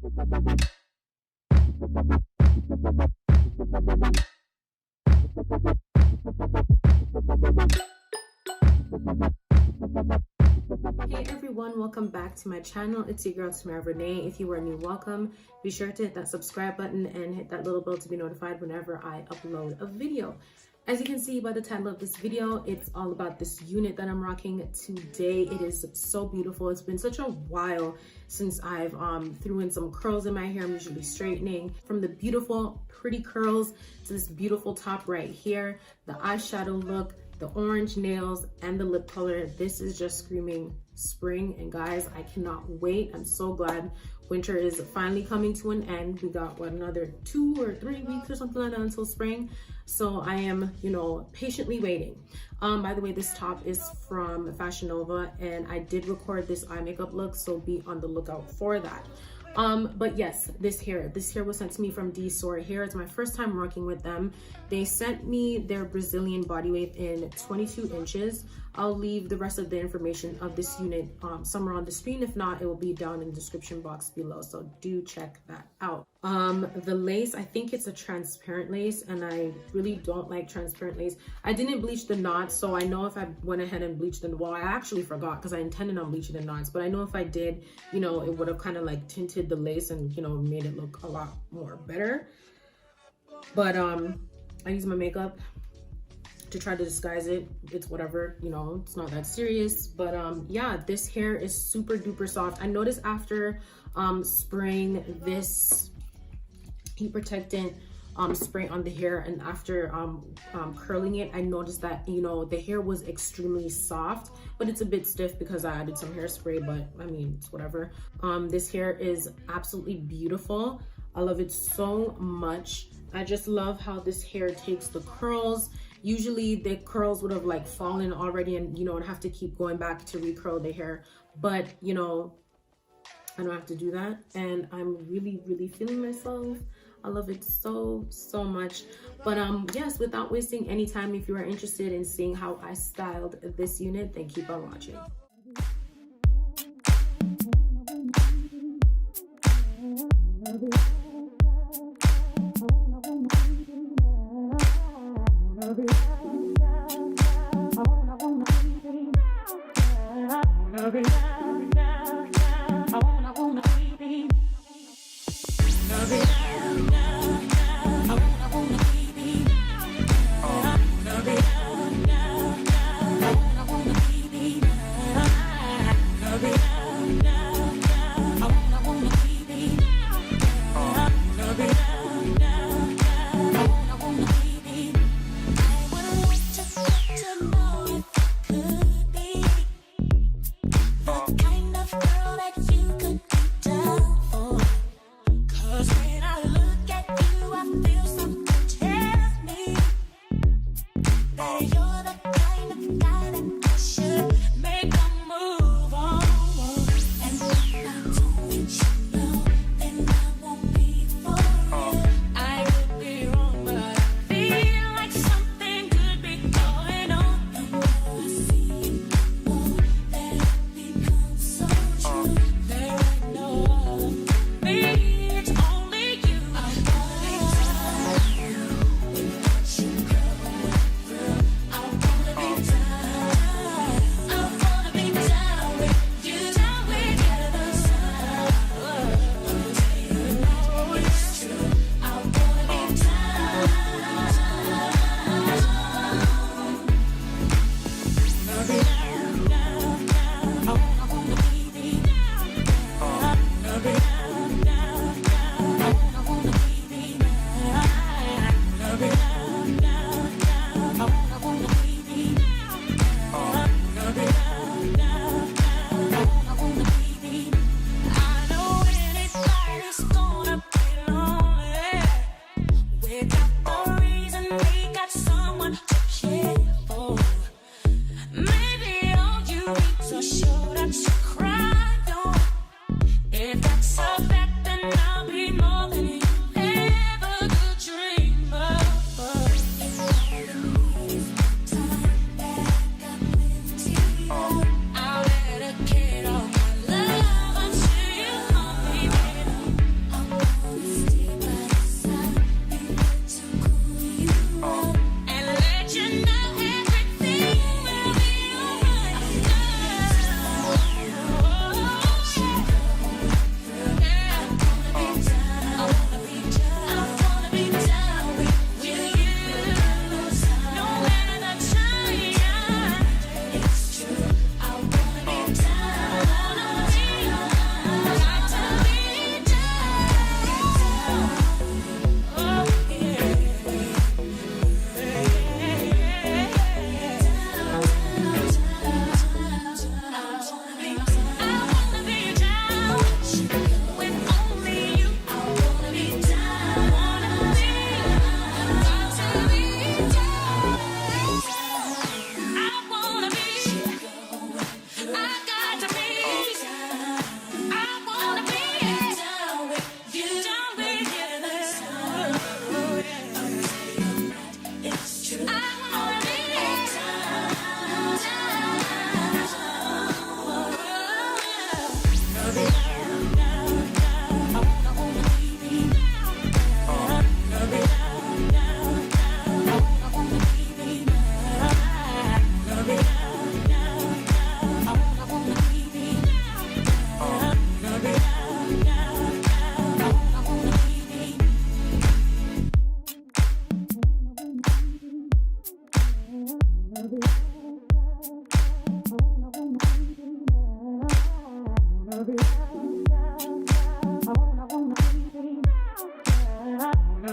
Hey everyone, welcome back to my channel. It's your girl Tamara Renee. If you are new, welcome. Be sure to hit that subscribe button and hit that little bell to be notified whenever I upload a video. As you can see by the title of this video, it's all about this unit that I'm rocking today. It is so beautiful. It's been such a while since I've threw in some curls in my hair. I'm usually straightening. From the beautiful pretty curls to this beautiful top right here, the eyeshadow look, the orange nails, and the lip color. This is just screaming spring, and guys, I cannot wait. I'm so glad winter is finally coming to an end. We got what, another 2 or 3 weeks or something like that until spring, so I am, you know, patiently waiting. By the way, this top is from Fashion Nova, and I did record this eye makeup look, so be on the lookout for that. But yes, this hair was sent to me from DSoar Hair. It's my first time working with them. They sent me their Brazilian body wave in 22 inches. I'll leave the rest of the information of this unit somewhere on the screen. If not, it will be down in the description box below, so do check that out. The lace, I think it's a transparent lace, and I really don't like transparent lace. I didn't bleach the knots, so I know if I went ahead and bleached them, well, I actually forgot because I intended on bleaching the knots, but I know if I did, you know, it would have kind of like tinted the lace and, you know, made it look a lot more better. But I use my makeup to try to disguise it. It's whatever, you know, it's not that serious. But yeah, this hair is super duper soft. I noticed after spraying this heat protectant spray on the hair, and after curling it, I noticed that, you know, the hair was extremely soft, but it's a bit stiff because I added some hairspray, but I mean, it's whatever. This hair is absolutely beautiful. I love it so much. I just love how this hair takes the curls. Usually the curls would have like fallen already, and, you know, I'd have to keep going back to recurl the hair, but, you know, I don't have to do that, and I'm really feeling myself. I love it so much. But yes, without wasting any time, if you are interested in seeing how I styled this unit, then keep on watching.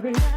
But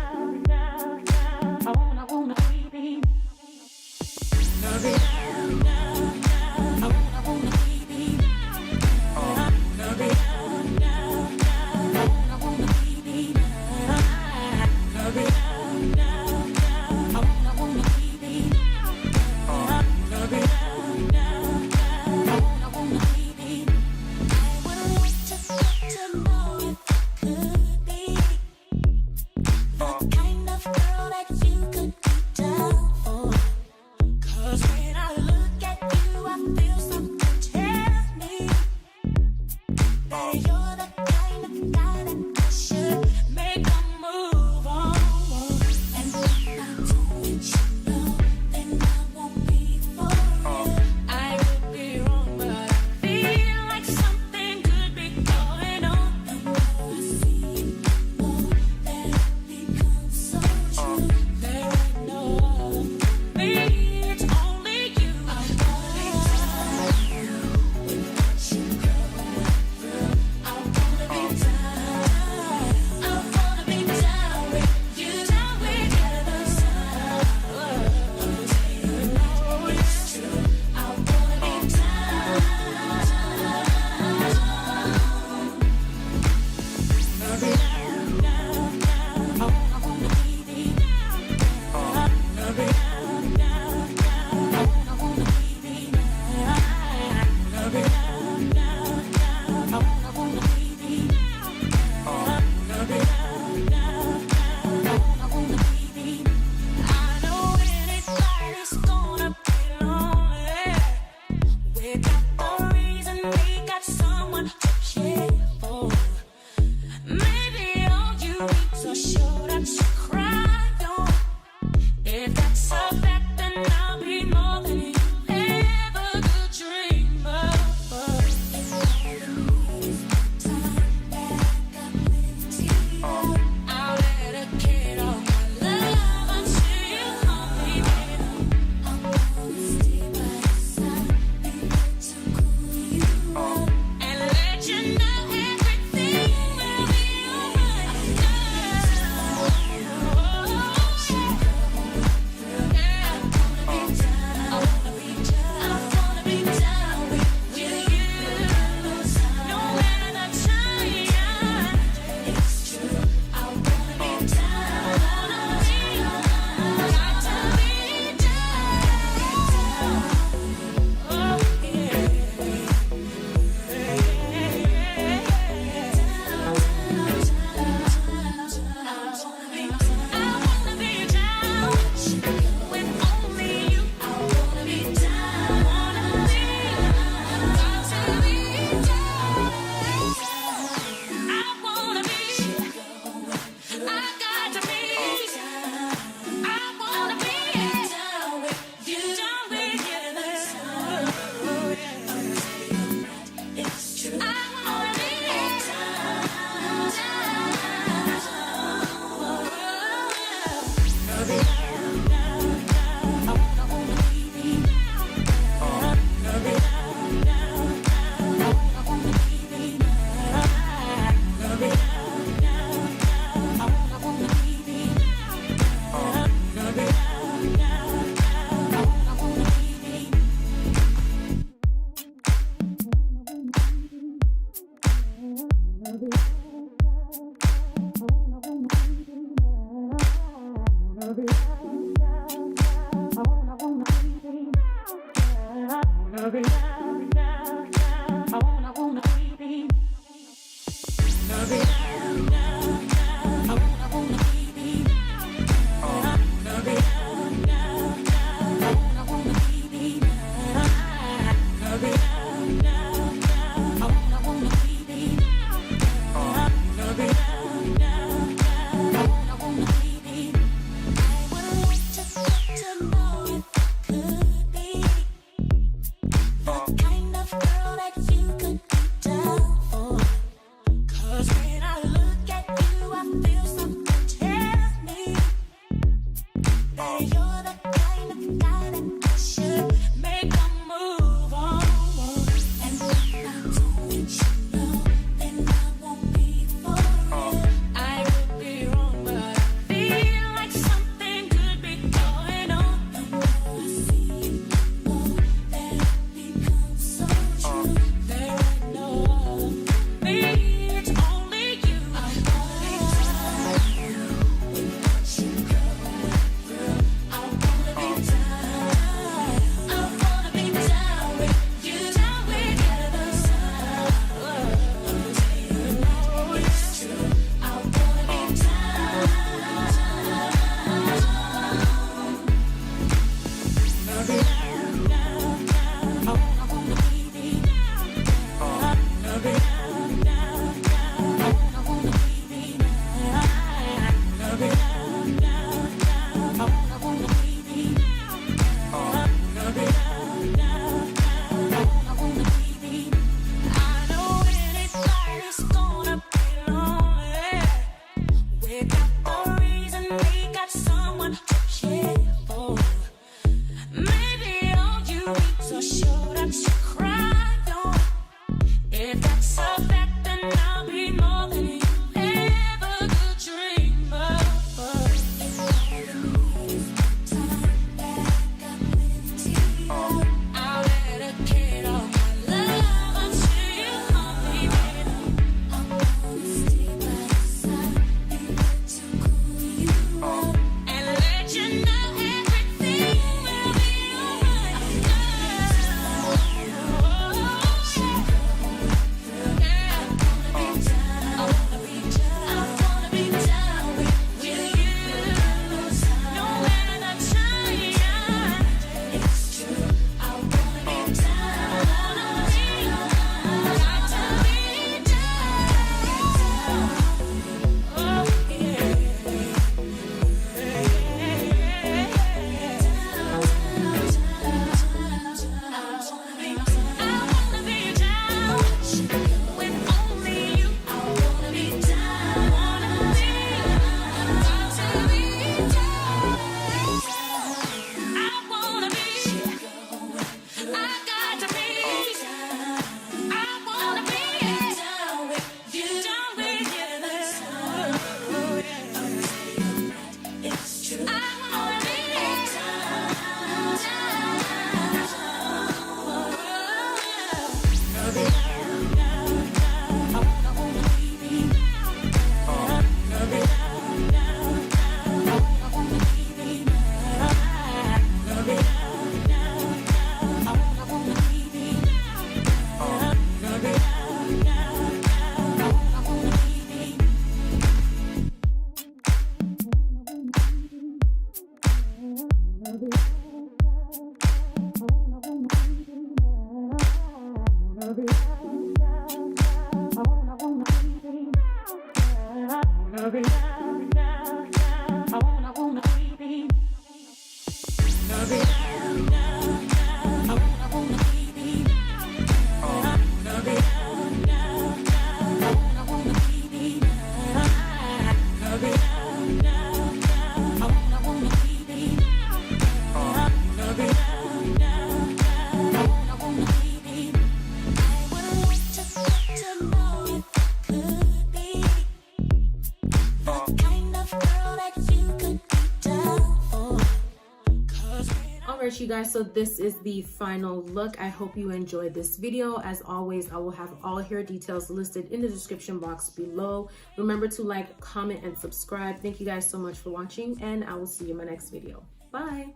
Alright, you guys, so this is the final look. I hope you enjoyed this video. As always, I will have all hair details listed in the description box below. Remember to like, comment, and subscribe. Thank you guys so much for watching, and I will see you in my next video. Bye.